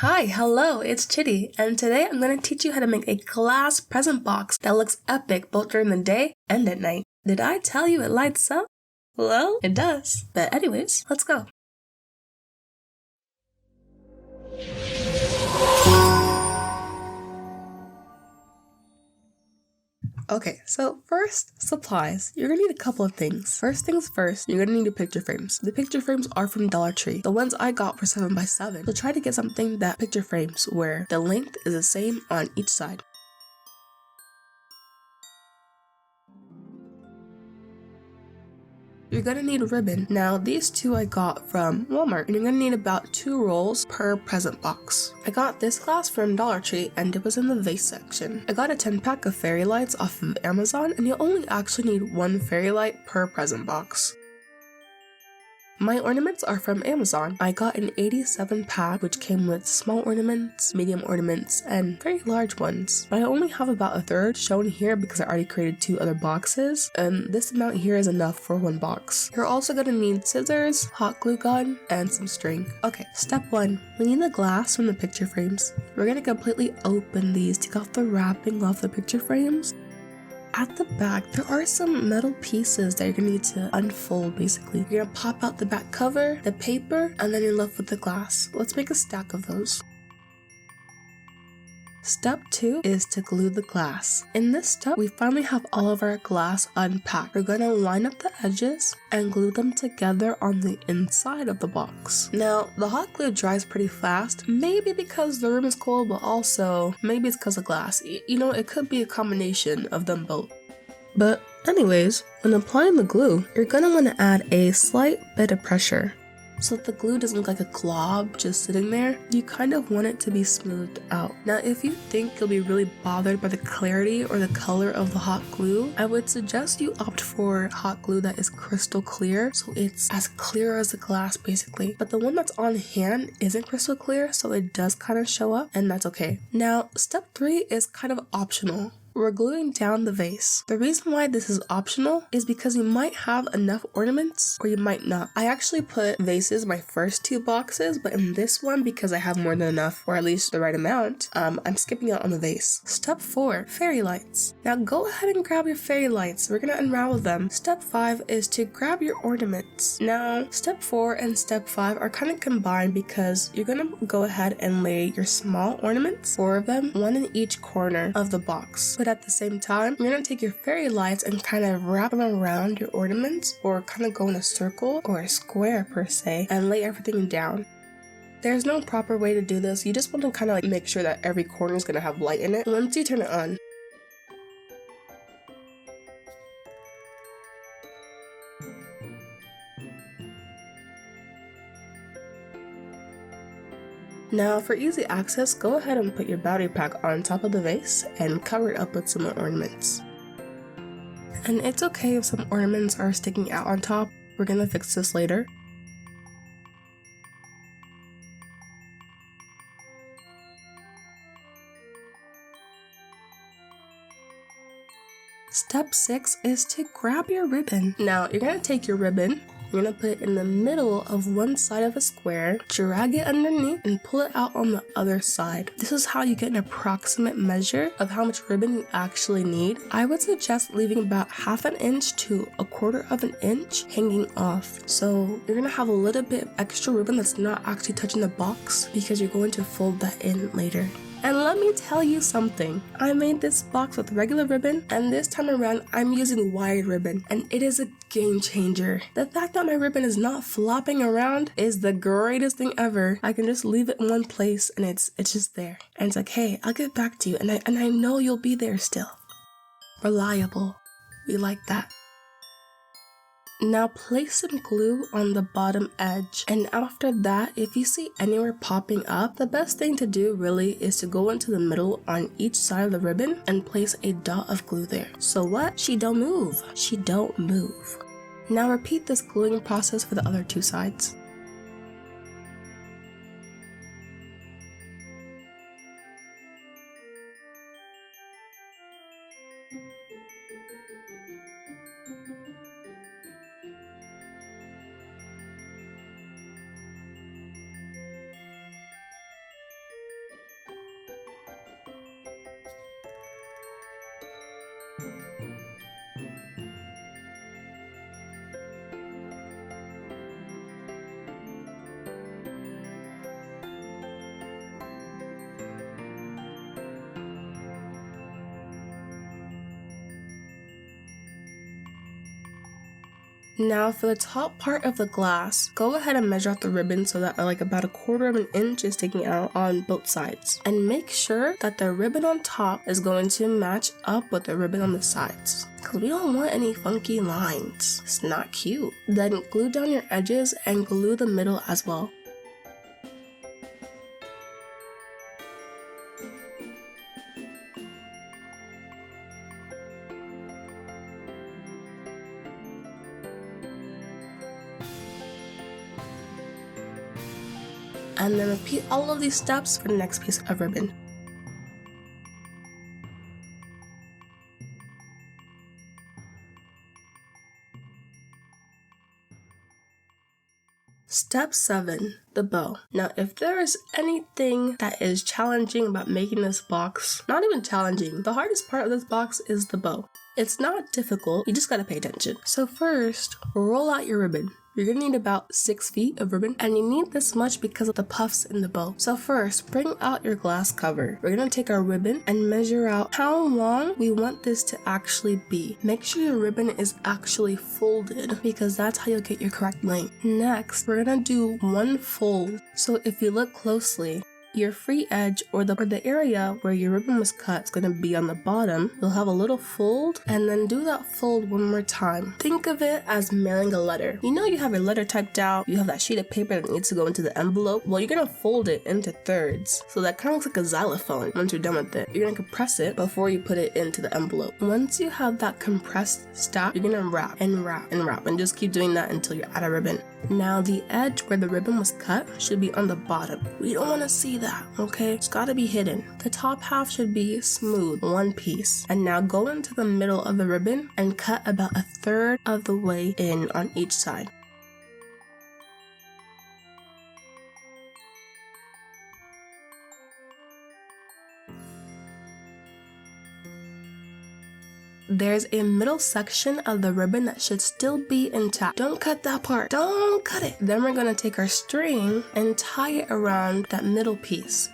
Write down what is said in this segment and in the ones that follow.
Hi, hello, it's Chitty, and today I'm going to teach you how to make a glass present box that looks epic both during the day and at night. Did I tell you it lights up? Well, it does. But anyways, let's go. Okay, so first, supplies. You're gonna need a couple of things. First things first, you're gonna need picture frames. The picture frames are from Dollar Tree. The ones I got were 7x7. So try to get something that picture frames where the length is the same on each side. You're gonna need ribbon. Now, these two I got from Walmart, and you're gonna need about 2 rolls per present box. I got this glass from Dollar Tree, and it was in the vase section. I got a 10-pack of fairy lights off of Amazon, and you'll only actually need 1 fairy light per present box. My ornaments are from Amazon. I got an 87 pack which came with small ornaments, medium ornaments, and very large ones. I only have about a third shown here because I already created 2 other boxes, and this amount here is enough for 1 box. You're also going to need scissors, hot glue gun, and some string. Okay, step 1. We need the glass from the picture frames. We're going to completely open these, take off the wrapping off the picture frames. At the back, there are some metal pieces that you're gonna need to unfold basically. You're gonna pop out the back cover, the paper, and then you're left with the glass. Let's make a stack of those. Step 2 is to glue the glass. In this step, we finally have all of our glass unpacked. We're gonna line up the edges and glue them together on the inside of the box. Now, the hot glue dries pretty fast, maybe because the room is cold, but also maybe it's because of glass. You know, it could be a combination of them both. But anyways, when applying the glue, you're gonna wanna add a slight bit of pressure. So that the glue doesn't look like a glob just sitting there, you kind of want it to be smoothed out. Now, if you think you'll be really bothered by the clarity or the color of the hot glue, I would suggest you opt for hot glue that is crystal clear, so it's as clear as the glass basically. But the one that's on hand isn't crystal clear, so it does kind of show up, and that's okay. Now, step 3 is kind of optional. We're gluing down the vase. The reason why this is optional is because you might have enough ornaments or you might not. I actually put vases in my first 2 boxes, but in this one, because I have more than enough, or at least the right amount, I'm skipping out on the vase. Step 4, fairy lights. Now go ahead and grab your fairy lights. We're gonna unravel them. Step 5 is to grab your ornaments. Now, step 4 and step 5 are kind of combined because you're gonna go ahead and lay your small ornaments, 4 of them, 1 in each corner of the box. But at the same time, you're going to take your fairy lights and kind of wrap them around your ornaments, or kind of go in a circle or a square per se, and lay everything down. There's no proper way to do this. You just want to kind of make sure that every corner is going to have light in it once you turn it on. Now, for easy access, go ahead and put your battery pack on top of the vase and cover it up with some ornaments. And it's okay if some ornaments are sticking out on top. We're gonna fix this later. Step 6 is to grab your ribbon. Now, you're gonna take your ribbon, you're gonna put it in the middle of one side of a square, drag it underneath, and pull it out on the other side. This is how you get an approximate measure of how much ribbon you actually need. I would suggest leaving about 1/2 inch to 1/4 inch hanging off. So you're gonna have a little bit of extra ribbon that's not actually touching the box because you're going to fold that in later. And let me tell you something, I made this box with regular ribbon, and this time around I'm using wide ribbon, and it is a game changer. The fact that my ribbon is not flopping around is the greatest thing ever. I can just leave it in one place and it's just there. And it's like, hey, I'll get back to you, and I know you'll be there still. Reliable. We like that. Now place some glue on the bottom edge, and after that, if you see anywhere popping up, the best thing to do really is to go into the middle on each side of the ribbon and place a dot of glue there. So what? She don't move. She don't move. Now repeat this gluing process for the other 2 sides. Now for the top part of the glass, go ahead and measure out the ribbon so that like about 1/4 of an inch is sticking out on both sides. And make sure that the ribbon on top is going to match up with the ribbon on the sides, because we don't want any funky lines. It's not cute. Then glue down your edges and glue the middle as well. And then repeat all of these steps for the next piece of ribbon. Step 7, the bow. Now, if there is anything that is challenging about making this box, not even challenging, the hardest part of this box is the bow. It's not difficult, you just gotta pay attention. So first, roll out your ribbon. You're gonna need about 6 feet of ribbon, and you need this much because of the puffs in the bow. So first, bring out your glass cover. We're gonna take our ribbon and measure out how long we want this to actually be. Make sure your ribbon is actually folded, because that's how you'll get your correct length. Next, we're gonna do 1 fold. So if you look closely, your free edge or the area where your ribbon was cut is going to be on the bottom. You'll have a little fold, and then do that fold 1 more time. Think of it as mailing a letter. You know you have your letter typed out, you have that sheet of paper that needs to go into the envelope. Well, you're going to fold it into thirds. So that kind of looks like a xylophone once you're done with it. You're going to compress it before you put it into the envelope. Once you have that compressed stack, you're going to wrap and wrap and wrap, and just keep doing that until you're out of ribbon. Now the edge where the ribbon was cut should be on the bottom. We don't want to see that, okay? It's got to be hidden. The top half should be smooth, one piece. And now go into the middle of the ribbon and cut about 1/3 of the way in on each side. There's a middle section of the ribbon that should still be intact. Don't cut that part. Don't cut it. Then we're going to take our string and tie it around that middle piece.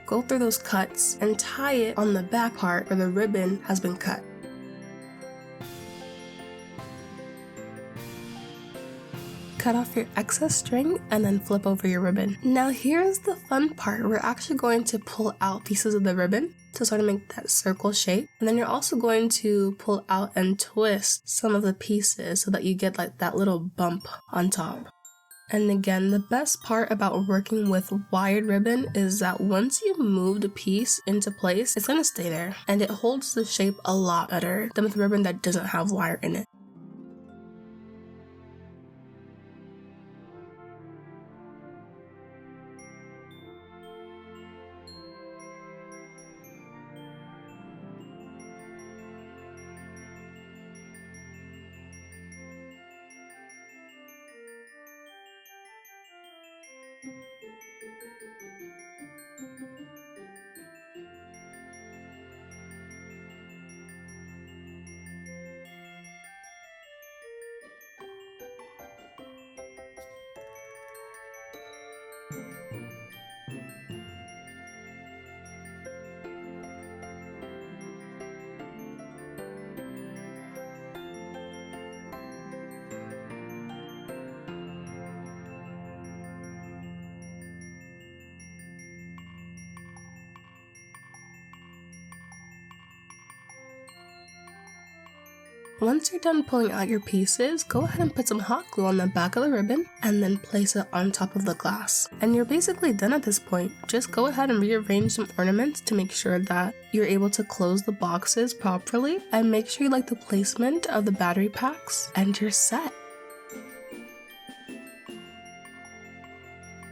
Go through those cuts and tie it on the back part where the ribbon has been cut. Cut off your excess string and then flip over your ribbon. Now here's the fun part. We're actually going to pull out pieces of the ribbon to sort of make that circle shape. And then you're also going to pull out and twist some of the pieces so that you get like that little bump on top. And again, the best part about working with wired ribbon is that once you move the piece into place, it's going to stay there. And it holds the shape a lot better than with ribbon that doesn't have wire in it. Once you're done pulling out your pieces, go ahead and put some hot glue on the back of the ribbon and then place it on top of the glass. And you're basically done at this point. Just go ahead and rearrange some ornaments to make sure that you're able to close the boxes properly, and make sure you like the placement of the battery packs, and you're set.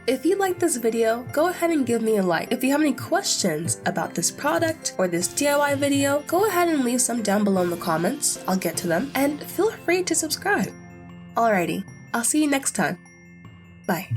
If you liked this video, go ahead and give me a like. If you have any questions about this product or this DIY video, go ahead and leave some down below in the comments. I'll get to them. And feel free to subscribe. Alrighty, I'll see you next time. Bye.